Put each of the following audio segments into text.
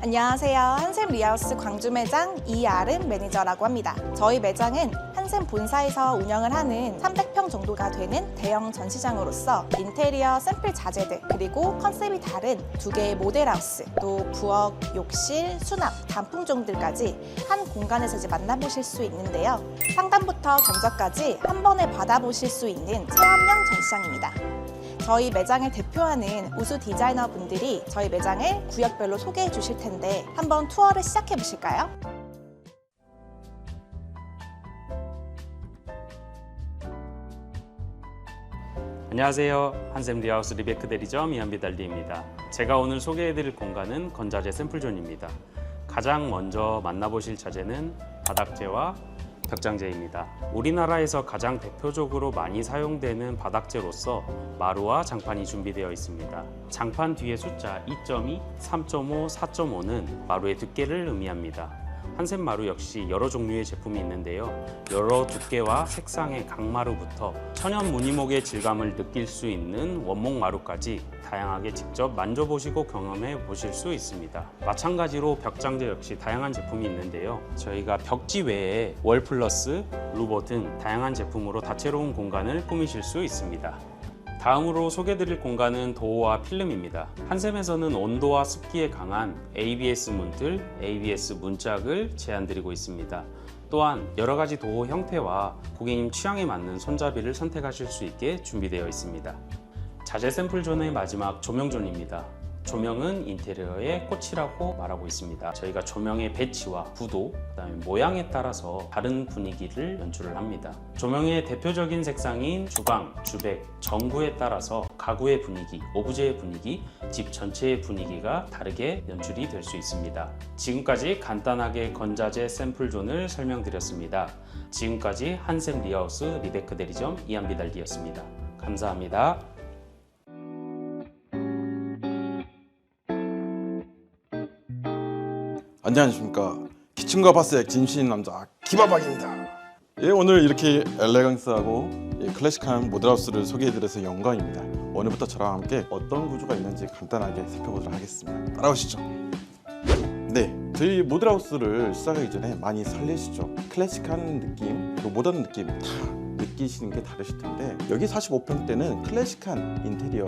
안녕하세요. 한샘 리하우스 광주 매장 이아름 매니저라고 합니다. 저희 매장은 한샘 본사에서 운영을 하는 300평 정도가 되는 대형 전시장으로서 인테리어 샘플 자재들 그리고 컨셉이 다른 2개의 모델하우스 또 부엌, 욕실, 수납, 단품종들까지 한 공간에서 만나보실 수 있는데요. 상담부터 견적까지 한 번에 받아보실 수 있는 체험형 전시장입니다. 저희 매장을 대표하는 우수 디자이너 분들이 저희 매장을 구역별로 소개해 주실 텐데 한번 투어를 시작해 보실까요? 안녕하세요. 한샘 리하우스 리베크 대리점 이한비 달리입니다. 제가 오늘 소개해드릴 공간은 건자재 샘플존입니다. 가장 먼저 만나보실 자재는 바닥재와 벽장재입니다. 우리나라에서 가장 대표적으로 많이 사용되는 바닥재로서 마루와 장판이 준비되어 있습니다. 장판 뒤에 숫자 2.2, 3.5, 4.5는 마루의 두께를 의미합니다. 한샘 마루 역시 여러 종류의 제품이 있는데요. 여러 두께와 색상의 강마루부터 천연 무늬목의 질감을 느낄 수 있는 원목 마루까지 다양하게 직접 만져보시고 경험해 보실 수 있습니다. 마찬가지로 벽장재 역시 다양한 제품이 있는데요. 저희가 벽지 외에 월플러스, 루버 등 다양한 제품으로 다채로운 공간을 꾸미실 수 있습니다. 다음으로 소개드릴 공간은 도어와 필름입니다. 한샘에서는 온도와 습기에 강한 ABS 문틀, ABS 문짝을 제안드리고 있습니다. 또한 여러 가지 도어 형태와 고객님 취향에 맞는 손잡이를 선택하실 수 있게 준비되어 있습니다. 자재 샘플존의 마지막 조명존입니다. 조명은 인테리어의 꽃이라고 말하고 있습니다. 저희가 조명의 배치와 구도, 그다음에 모양에 따라서 다른 분위기를 연출을 합니다. 조명의 대표적인 색상인 주방, 주백, 전구에 따라서 가구의 분위기, 오브제의 분위기, 집 전체의 분위기가 다르게 연출이 될 수 있습니다. 지금까지 간단하게 건자재 샘플존을 설명드렸습니다. 지금까지 한샘 리하우스 리베크 대리점 이한비 달기였습니다. 감사합니다. 안녕하십니까. 키친과 바스의 진실인 남자 기바박입니다. 예, 오늘 이렇게 엘레강스하고 클래식한 모델하우스를 소개해드려서 영광입니다. 오늘부터 저랑 함께 어떤 구조가 있는지 간단하게 살펴보도록 하겠습니다. 따라오시죠. 네, 저희 모델하우스를 시작하기 전에 많이 설레시죠? 클래식한 느낌, 그리고 모던 느낌 다 느끼시는 게 다르실 텐데 여기 45평대는 클래식한 인테리어,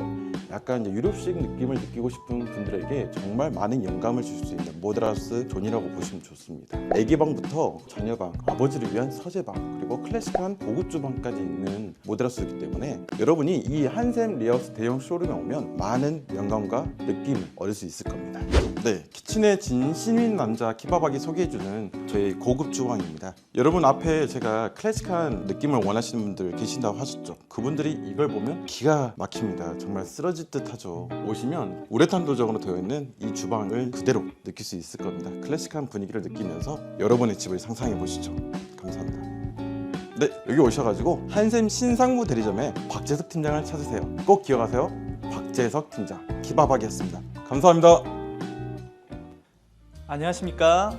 약간 이제 유럽식 느낌을 느끼고 싶은 분들에게 정말 많은 영감을 줄 수 있는 모델하우스 존이라고 보시면 좋습니다. 애기방부터 자녀방, 아버지를 위한 서재방, 그리고 클래식한 고급 주방까지 있는 모델하우스이기 때문에 여러분이 이 한샘 리하우스 대형 쇼룸에 오면 많은 영감과 느낌을 얻을 수 있을 겁니다. 네, 키친의 진심인 남자 키바박이 소개해주는 저희 고급 주방입니다. 여러분 앞에 제가 클래식한 느낌을 원하시는 분들 계신다고 하셨죠? 그분들이 이걸 보면 기가 막힙니다. 정말 쓰러질 듯 하죠. 오시면 우레탄 도적으로 되어 있는 이 주방을 그대로 느낄 수 있을 겁니다. 클래식한 분위기를 느끼면서 여러분의 집을 상상해 보시죠. 감사합니다. 네, 여기 오셔가지고 한샘 신상무 대리점에 박재석 팀장을 찾으세요. 꼭 기억하세요. 박재석 팀장 키바박이었습니다. 감사합니다. 안녕하십니까.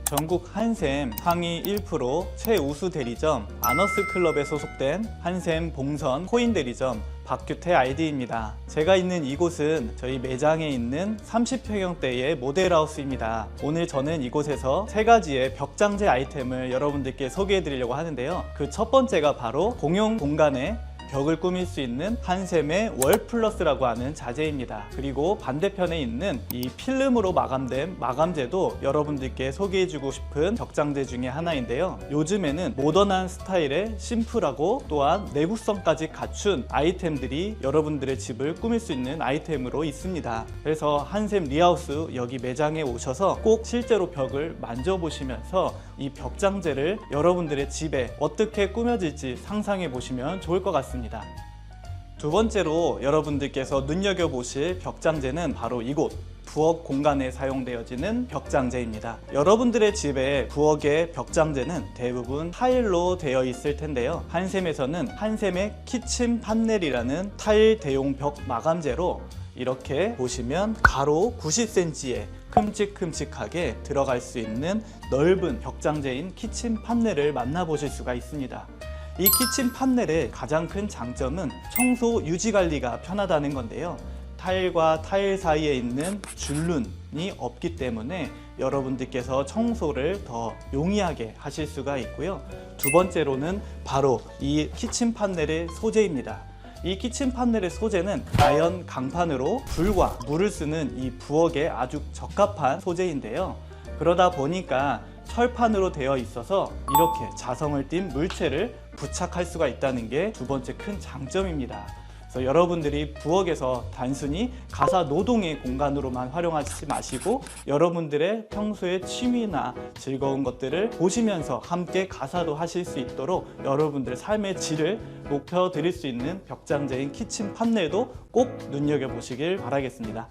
전국 한샘 상위 1% 최우수 대리점 아너스클럽에 소속된 한샘 봉선 코인 대리점 박규태 ID입니다. 제가 있는 이곳은 저희 매장에 있는 30평형대의 모델하우스입니다. 오늘 저는 이곳에서 3가지의 벽장재 아이템을 여러분들께 소개해 드리려고 하는데요. 그 첫 번째가 바로 공용 공간에 벽을 꾸밀 수 있는 한샘의 월플러스라고 하는 자재입니다. 그리고 반대편에 있는 이 필름으로 마감된 마감재도 여러분들께 소개해주고 싶은 벽장재 중에 하나인데요. 요즘에는 모던한 스타일의 심플하고 또한 내구성까지 갖춘 아이템들이 여러분들의 집을 꾸밀 수 있는 아이템으로 있습니다. 그래서 한샘 리하우스 여기 매장에 오셔서 꼭 실제로 벽을 만져보시면서 이 벽장재를 여러분들의 집에 어떻게 꾸며질지 상상해 보시면 좋을 것 같습니다. 두 번째로 여러분들께서 눈여겨보실 벽장재는 바로 이곳 부엌 공간에 사용되어지는 벽장재입니다. 여러분들의 집에 부엌의 벽장재는 대부분 타일로 되어 있을 텐데요. 한샘에서는 한샘의 키친 판넬이라는 타일 대용 벽 마감재로 이렇게 보시면 가로 90cm에 큼직큼직하게 들어갈 수 있는 넓은 벽장재인 키친 판넬을 만나보실 수가 있습니다. 이 키친 판넬의 가장 큰 장점은 청소 유지 관리가 편하다는 건데요. 타일과 타일 사이에 있는 줄눈이 없기 때문에 여러분들께서 청소를 더 용이하게 하실 수가 있고요. 두 번째로는 바로 이 키친 판넬의 소재입니다. 이 키친 판넬의 소재는 아연 강판으로 불과 물을 쓰는 이 부엌에 아주 적합한 소재인데요. 그러다 보니까 철판으로 되어 있어서 이렇게 자성을 띤 물체를 부착할 수가 있다는 게 두 번째 큰 장점입니다. 그래서 여러분들이 부엌에서 단순히 가사 노동의 공간으로만 활용하지 마시고 여러분들의 평소의 취미나 즐거운 것들을 보시면서 함께 가사도 하실 수 있도록 여러분들의 삶의 질을 높여 드릴 수 있는 벽장재인 키친 판넬도 꼭 눈여겨보시길 바라겠습니다.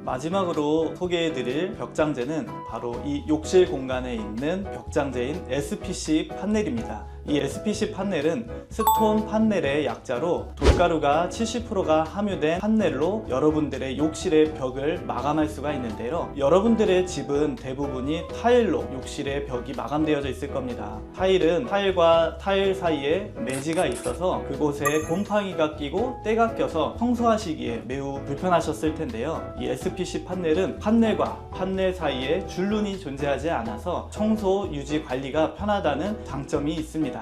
마지막으로 소개해드릴 벽장재는 바로 이 욕실 공간에 있는 벽장재인 SPC 판넬입니다. 이 SPC 판넬은 스톤 판넬의 약자로 돌가루가 70%가 함유된 판넬로 여러분들의 욕실의 벽을 마감할 수가 있는데요. 여러분들의 집은 대부분이 타일로 욕실의 벽이 마감되어져 있을 겁니다. 타일은 타일과 타일 사이에 매지가 있어서 그곳에 곰팡이가 끼고 때가 껴서 청소하시기에 매우 불편하셨을 텐데요. 이 SPC 판넬은 판넬과 판넬 사이에 줄눈이 존재하지 않아서 청소 유지 관리가 편하다는 장점이 있습니다.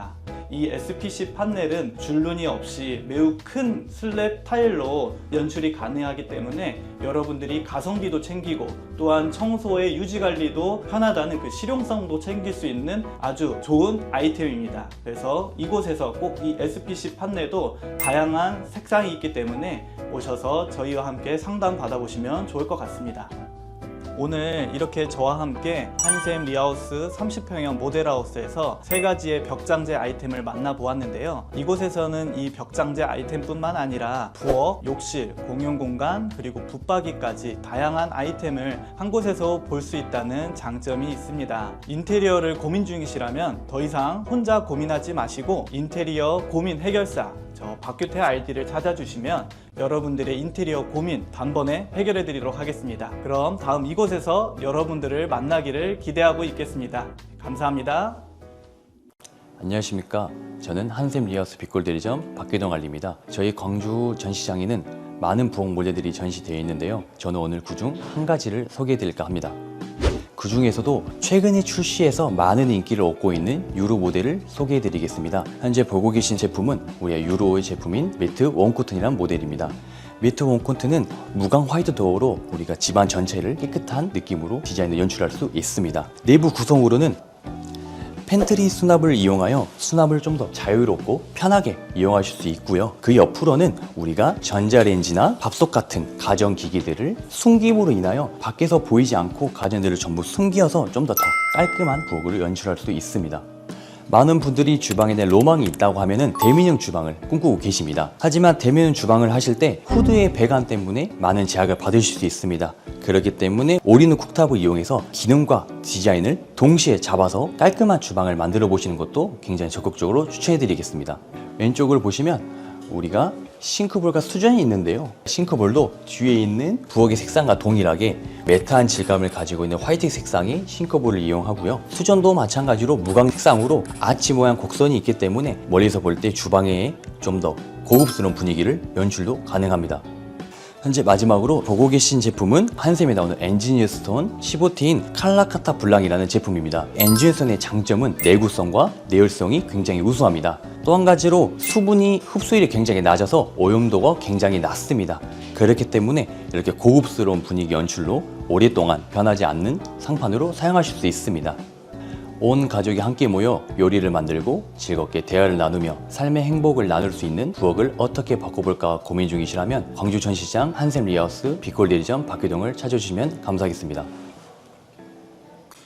이 SPC 판넬은 줄눈이 없이 매우 큰 슬랩 타일로 연출이 가능하기 때문에 여러분들이 가성비도 챙기고 또한 청소의 유지 관리도 편하다는 그 실용성도 챙길 수 있는 아주 좋은 아이템입니다. 그래서 이곳에서 꼭 이 SPC 판넬도 다양한 색상이 있기 때문에 오셔서 저희와 함께 상담 받아보시면 좋을 것 같습니다. 오늘 이렇게 저와 함께 한샘 리하우스 30평형 모델하우스에서 세 가지의 벽장재 아이템을 만나보았는데요. 이곳에서는 이 벽장재 아이템뿐만 아니라 부엌, 욕실, 공용공간, 그리고 붙박이까지 다양한 아이템을 한 곳에서 볼 수 있다는 장점이 있습니다. 인테리어를 고민 중이시라면 더 이상 혼자 고민하지 마시고 인테리어 고민 해결사 저 박규태 RD를 찾아주시면 여러분들의 인테리어 고민 단번에 해결해 드리도록 하겠습니다. 그럼 다음 이곳에서 여러분들을 만나기를 기대하고 있겠습니다. 감사합니다. 안녕하십니까. 저는 한샘 리하우스 빅골 대리점 박규동 RD입니다. 저희 광주 전시장에는 많은 부엌 모델들이 전시되어 있는데요. 저는 오늘 그중 한 가지를 소개해 드릴까 합니다. 그 중에서도 최근에 출시해서 많은 인기를 얻고 있는 유로 모델을 소개해 드리겠습니다. 현재 보고 계신 제품은 우리가 유로의 제품인 매트 웜코튼이라는 모델입니다. 매트 웜코튼은 무광 화이트 도어로 우리가 집안 전체를 깨끗한 느낌으로 디자인을 연출할 수 있습니다. 내부 구성으로는 팬트리 수납을 이용하여 수납을 좀 더 자유롭고 편하게 이용하실 수 있고요. 그 옆으로는 우리가 전자레인지나 밥솥 같은 가전기기들을 숨김으로 인하여 밖에서 보이지 않고 가전들을 전부 숨겨서 좀 더 깔끔한 부엌을 연출할 수 있습니다. 많은 분들이 주방에 대한 로망이 있다고 하면은 대면형 주방을 꿈꾸고 계십니다. 하지만 대면형 주방을 하실 때 후드의 배관 때문에 많은 제약을 받으실 수 있습니다. 그렇기 때문에 올인원 쿡탑을 이용해서 기능과 디자인을 동시에 잡아서 깔끔한 주방을 만들어 보시는 것도 굉장히 적극적으로 추천해 드리겠습니다. 왼쪽을 보시면 우리가 싱크볼과 수전이 있는데요. 싱크볼도 뒤에 있는 부엌의 색상과 동일하게 매트한 질감을 가지고 있는 화이트 색상의 싱크볼을 이용하고요. 수전도 마찬가지로 무광 색상으로 아치 모양 곡선이 있기 때문에 멀리서 볼 때 주방에 좀 더 고급스러운 분위기를 연출도 가능합니다. 현재 마지막으로 보고 계신 제품은 한샘에 나오는 엔지니어 스톤 15T인 칼라카타 블랑이라는 제품입니다. 엔지니어 스톤의 장점은 내구성과 내열성이 굉장히 우수합니다. 또 한 가지로 수분이 흡수율이 굉장히 낮아서 오염도가 굉장히 낮습니다. 그렇기 때문에 이렇게 고급스러운 분위기 연출로 오랫동안 변하지 않는 상판으로 사용하실 수 있습니다. 온 가족이 함께 모여 요리를 만들고 즐겁게 대화를 나누며 삶의 행복을 나눌 수 있는 부엌을 어떻게 바꿔볼까 고민 중이시라면 광주 전시장 한샘 리하우스 빅골 대리점 박규동을 찾아주시면 감사하겠습니다.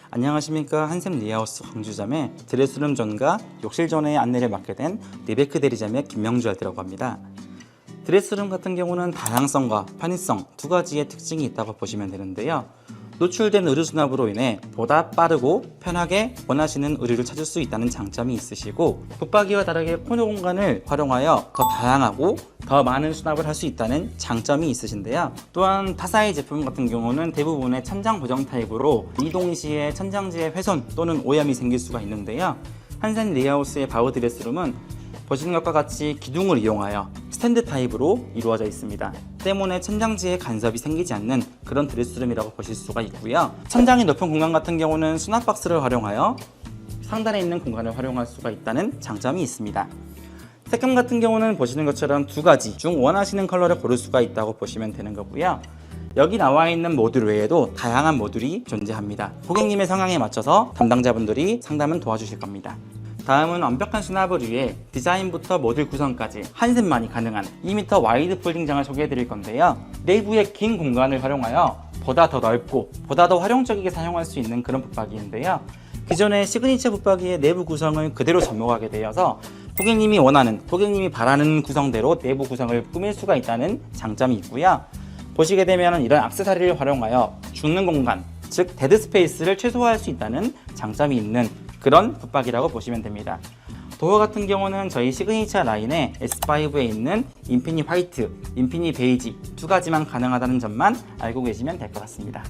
안녕하십니까. 한샘 리하우스 광주점의 드레스룸 존과 욕실 존의 안내를 맡게 된 리베크 대리점의 김명주 RD라고 합니다. 드레스룸 같은 경우는 다양성과 편의성 두 가지의 특징이 있다고 보시면 되는데요. 노출된 의류 수납으로 인해 보다 빠르고 편하게 원하시는 의류를 찾을 수 있다는 장점이 있으시고 붙박이와 다르게 코너 공간을 활용하여 더 다양하고 더 많은 수납을 할 수 있다는 장점이 있으신데요. 또한 타사의 제품 같은 경우는 대부분의 천장 고정 타입으로 이동 시에 천장지에 훼손 또는 오염이 생길 수가 있는데요. 한샘 리하우스의 바우 드레스룸은 보시는 것과 같이 기둥을 이용하여 스탠드 타입으로 이루어져 있습니다. 때문에 천장지에 간섭이 생기지 않는 그런 드레스룸이라고 보실 수가 있고요. 천장이 높은 공간 같은 경우는 수납박스를 활용하여 상단에 있는 공간을 활용할 수가 있다는 장점이 있습니다. 색감 같은 경우는 보시는 것처럼 두 가지 중 원하시는 컬러를 고를 수가 있다고 보시면 되는 거고요. 여기 나와 있는 모듈 외에도 다양한 모듈이 존재합니다. 고객님의 성향에 맞춰서 담당자분들이 상담은 도와주실 겁니다. 다음은 완벽한 수납을 위해 디자인부터 모듈 구성까지 한샘만이 가능한 2m 와이드 폴딩장을 소개해 드릴 건데요. 내부의 긴 공간을 활용하여 보다 더 넓고 보다 더 활용적이게 사용할 수 있는 그런 붙박이인데요. 기존의 시그니처 붙박이의 내부 구성을 그대로 접목하게 되어서 고객님이 원하는, 고객님이 바라는 구성대로 내부 구성을 꾸밀 수가 있다는 장점이 있고요. 보시게 되면 이런 액세서리를 활용하여 죽는 공간, 즉 데드 스페이스를 최소화할 수 있다는 장점이 있는 그런 붙박이라고 보시면 됩니다. 도어 같은 경우는 저희 시그니처 라인에 S5에 있는 인피니 화이트, 인피니 베이지 두 가지만 가능하다는 점만 알고 계시면 될 것 같습니다.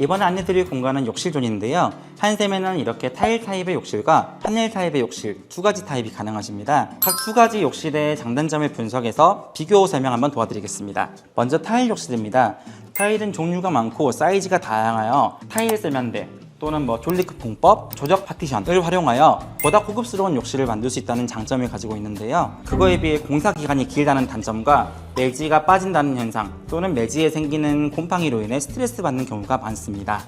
이번에 안내드릴 공간은 욕실존인데요. 한샘에는 이렇게 타일 타입의 욕실과 판넬 타입의 욕실 두 가지 타입이 가능하십니다. 각 두 가지 욕실의 장단점을 분석해서 비교 설명 한번 도와드리겠습니다. 먼저 타일 욕실입니다. 타일은 종류가 많고 사이즈가 다양하여 타일 세면대 또는 졸리크 통법, 조적 파티션을 활용하여 보다 고급스러운 욕실을 만들 수 있다는 장점을 가지고 있는데요. 그거에 비해 공사 기간이 길다는 단점과 매지가 빠진다는 현상 또는 매지에 생기는 곰팡이로 인해 스트레스 받는 경우가 많습니다.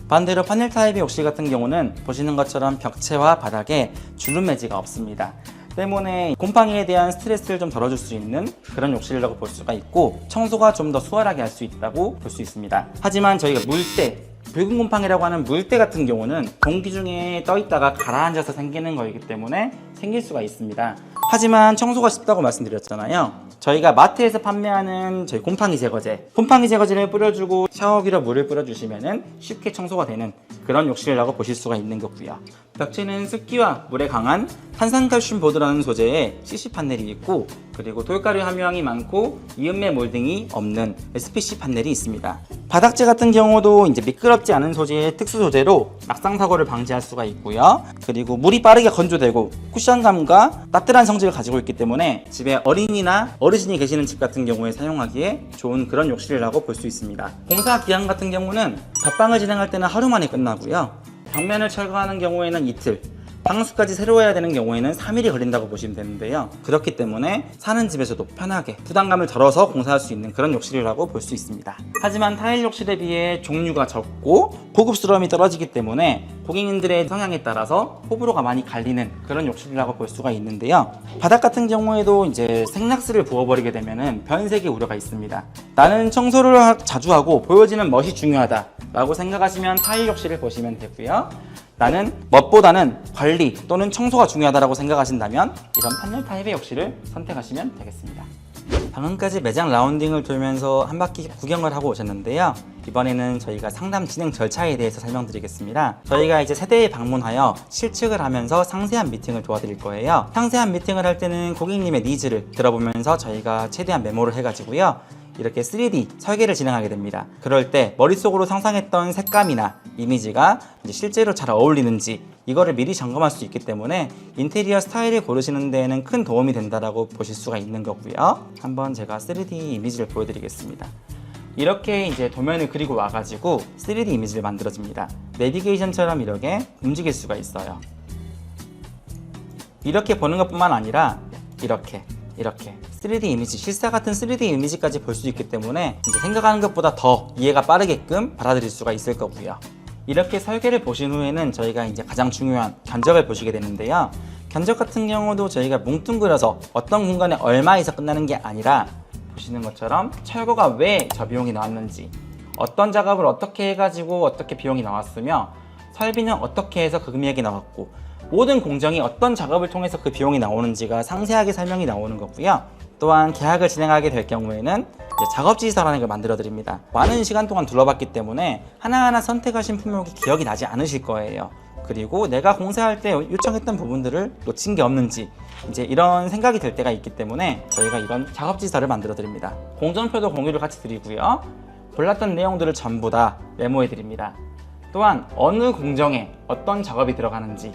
반대로 파넬 타입의 욕실 같은 경우는 보시는 것처럼 벽체와 바닥에 주름 매지가 없습니다. 때문에 곰팡이에 대한 스트레스를 좀 덜어줄 수 있는 그런 욕실이라고 볼 수가 있고 청소가 좀 더 수월하게 할 수 있다고 볼 수 있습니다. 하지만 저희가 물때, 붉은 곰팡이라고 하는 물때 같은 경우는 공기 중에 떠 있다가 가라앉아서 생기는 거이기 때문에 생길 수가 있습니다. 하지만 청소가 쉽다고 말씀드렸잖아요. 저희가 마트에서 판매하는 저희 곰팡이 제거제를 뿌려주고 샤워기로 물을 뿌려주시면 쉽게 청소가 되는 그런 욕실이라고 보실 수가 있는 거고요. 벽체는 습기와 물에 강한 탄산칼슘 보드라는 소재의 CC 판넬이 있고 그리고 돌가루 함유량이 많고 이음매 몰딩이 없는 SPC 판넬이 있습니다. 바닥재 같은 경우도 이제 미끄럽지 않은 소재의 특수 소재로 낙상 사고를 방지할 수가 있고요. 그리고 물이 빠르게 건조되고 쿠션감과 따뜻한 성질을 가지고 있기 때문에 집에 어린이나 어르신이 계시는 집 같은 경우에 사용하기에 좋은 그런 욕실이라고 볼 수 있습니다. 공사 기한 같은 경우는 덧방을 진행할 때는 하루 만에 끝나고요. 벽면을 철거하는 경우에는 이틀, 방수까지 새로 해야 되는 경우에는 3일이 걸린다고 보시면 되는데요. 그렇기 때문에 사는 집에서도 편하게 부담감을 덜어서 공사할 수 있는 그런 욕실이라고 볼 수 있습니다. 하지만 타일 욕실에 비해 종류가 적고 고급스러움이 떨어지기 때문에 고객님들의 성향에 따라서 호불호가 많이 갈리는 그런 욕실이라고 볼 수가 있는데요. 바닥 같은 경우에도 이제 생락스를 부어버리게 되면 변색의 우려가 있습니다. 나는 청소를 자주 하고 보여지는 멋이 중요하다 라고 생각하시면 타일 욕실을 보시면 되고요. 나는 멋보다는 관리 또는 청소가 중요하다고 생각하신다면 이런 판넬 타입의 욕실을 선택하시면 되겠습니다. 방금까지 매장 라운딩을 돌면서 한 바퀴 구경을 하고 오셨는데요. 이번에는 저희가 상담 진행 절차에 대해서 설명드리겠습니다. 저희가 이제 세대에 방문하여 실측을 하면서 상세한 미팅을 도와드릴 거예요. 상세한 미팅을 할 때는 고객님의 니즈를 들어보면서 저희가 최대한 메모를 해가지고요. 이렇게 3D 설계를 진행하게 됩니다. 그럴 때 머릿속으로 상상했던 색감이나 이미지가 이제 실제로 잘 어울리는지 이거를 미리 점검할 수 있기 때문에 인테리어 스타일을 고르시는 데에는 큰 도움이 된다고 보실 수가 있는 거고요. 한번 제가 3D 이미지를 보여드리겠습니다. 이렇게 이제 도면을 그리고 와가지고 3D 이미지를 만들어줍니다. 내비게이션처럼 이렇게 움직일 수가 있어요. 이렇게 보는 것뿐만 아니라 이렇게 3D 이미지, 실사 같은 3D 이미지까지 볼 수 있기 때문에 이제 생각하는 것보다 더 이해가 빠르게끔 받아들일 수가 있을 거고요. 이렇게 설계를 보신 후에는 저희가 이제 가장 중요한 견적을 보시게 되는데요. 견적 같은 경우도 저희가 뭉뚱그려서 어떤 공간에 얼마에서 끝나는 게 아니라 보시는 것처럼 철거가 왜 저 비용이 나왔는지, 어떤 작업을 어떻게 해가지고 어떻게 비용이 나왔으며 설비는 어떻게 해서 그 금액이 나왔고 모든 공정이 어떤 작업을 통해서 그 비용이 나오는지가 상세하게 설명이 나오는 거고요. 또한 계약을 진행하게 될 경우에는 이제 작업지시서라는 걸 만들어 드립니다. 많은 시간 동안 둘러봤기 때문에 하나하나 선택하신 품목이 기억이 나지 않으실 거예요. 그리고 내가 공사할 때 요청했던 부분들을 놓친 게 없는지 이제 이런 생각이 들 때가 있기 때문에 저희가 이런 작업지시서를 만들어 드립니다. 공정표도 공유를 같이 드리고요. 골랐던 내용들을 전부 다 메모해 드립니다. 또한 어느 공정에 어떤 작업이 들어가는지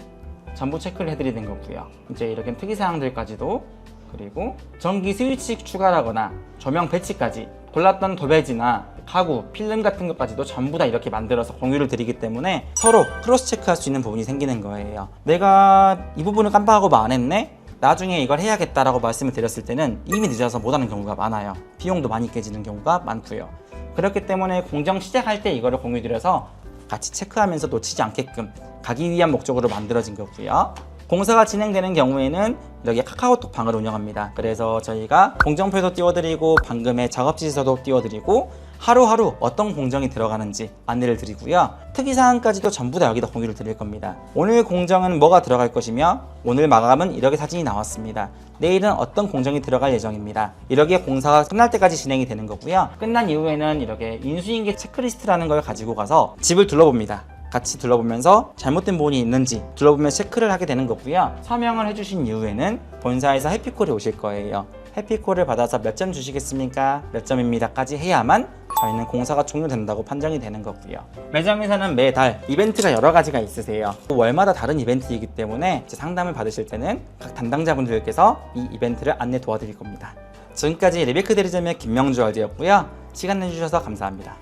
전부 체크를 해드리는 거고요. 이제 이렇게 특이사항들까지도, 그리고 전기 스위치 추가라거나 조명 배치까지, 골랐던 도배지나 가구, 필름 같은 것까지도 전부 다 이렇게 만들어서 공유를 드리기 때문에 서로 크로스 체크할 수 있는 부분이 생기는 거예요. 내가 이 부분을 깜빡하고 안 했네? 나중에 이걸 해야겠다라고 말씀을 드렸을 때는 이미 늦어서 못하는 경우가 많아요. 비용도 많이 깨지는 경우가 많고요. 그렇기 때문에 공정 시작할 때 이거를 공유드려서 같이 체크하면서 놓치지 않게끔 가기 위한 목적으로 만들어진 거고요. 공사가 진행되는 경우에는 이렇게 카카오톡 방을 운영합니다. 그래서 저희가 공정표도 띄워드리고 방금의 작업 지시서도 띄워드리고 하루하루 어떤 공정이 들어가는지 안내를 드리고요. 특이사항까지도 전부 다 여기다 공유를 드릴 겁니다. 오늘 공정은 뭐가 들어갈 것이며 오늘 마감은 이렇게 사진이 나왔습니다. 내일은 어떤 공정이 들어갈 예정입니다. 이렇게 공사가 끝날 때까지 진행이 되는 거고요. 끝난 이후에는 이렇게 인수인계 체크리스트라는 걸 가지고 가서 집을 둘러봅니다. 같이 둘러보면서 잘못된 부분이 있는지 둘러보면서 체크를 하게 되는 거고요. 서명을 해주신 이후에는 본사에서 해피콜이 오실 거예요. 해피콜을 받아서 몇 점 주시겠습니까? 몇 점입니다까지 해야만 저희는 공사가 종료된다고 판정이 되는 거고요. 매장에서는 매달 이벤트가 여러 가지가 있으세요. 월마다 다른 이벤트이기 때문에 상담을 받으실 때는 각 담당자분들께서 이 이벤트를 안내 도와드릴 겁니다. 지금까지 리베크 대리점의 김명주 RD였고요. 시간 내주셔서 감사합니다.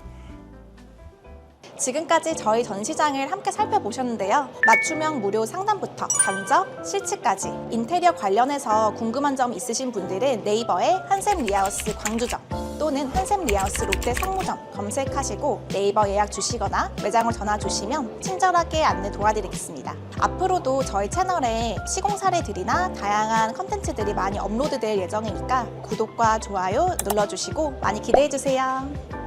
지금까지 저희 전시장을 함께 살펴보셨는데요. 맞춤형 무료 상담부터 견적, 실측까지 인테리어 관련해서 궁금한 점 있으신 분들은 네이버에 한샘 리하우스 광주점 또는 한샘 리하우스 롯데 상무점 검색하시고 네이버 예약 주시거나 매장을 전화 주시면 친절하게 안내 도와드리겠습니다. 앞으로도 저희 채널에 시공 사례들이나 다양한 컨텐츠들이 많이 업로드될 예정이니까 구독과 좋아요 눌러주시고 많이 기대해주세요.